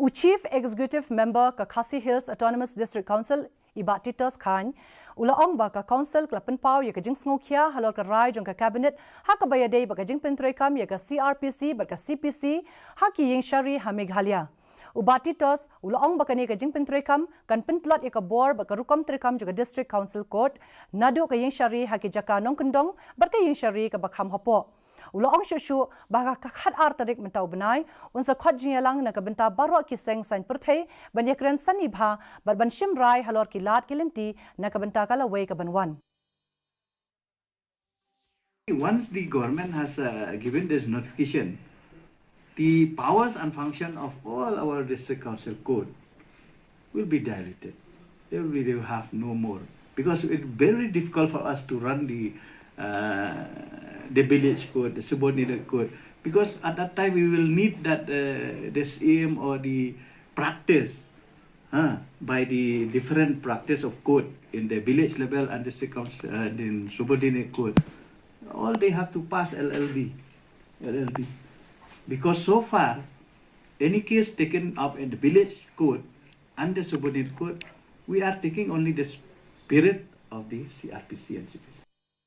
Chief Executive Member ka KHASI Hills Autonomous District Council iba Titos Khan ulaong ba ka council ka PYNPAW ya ka JINGSNGEWKHIA halor ka RAI jong ka cabinet ha ka bayadey ba ka jingpentroikam ya ka CRPC ba ka CPC ha ki ying shari ha Meghalaya uba Titos ulaong ba ka ni ka jingpentroikam kan pentlot ya ka bor ba ka rukam trikam jong ka district council court nado ka ying shari ha ki jaka nong kendong ba ka ying shari ka bakham hapo Ulang syusyu baga kakhat artarik mentau benai unsa khat jinyalang na kabenta barwa kiseng sain perthei banyakren sanibha barban shimrai halor kilat kilenti na kabenta kalaway kabanwan. Once the government has given this notification, the powers and function of all our district council code will be diluted. They will have no more because it's very difficult for us to run the village code, the subordinate code, because at that time we will need that the CEM or the practice by the different practice of code in the village level and district council in subordinate code. All they have to pass LLB, because so far any case taken up in the village code and the subordinate code, we are taking only the spirit of the CRPC and CPC.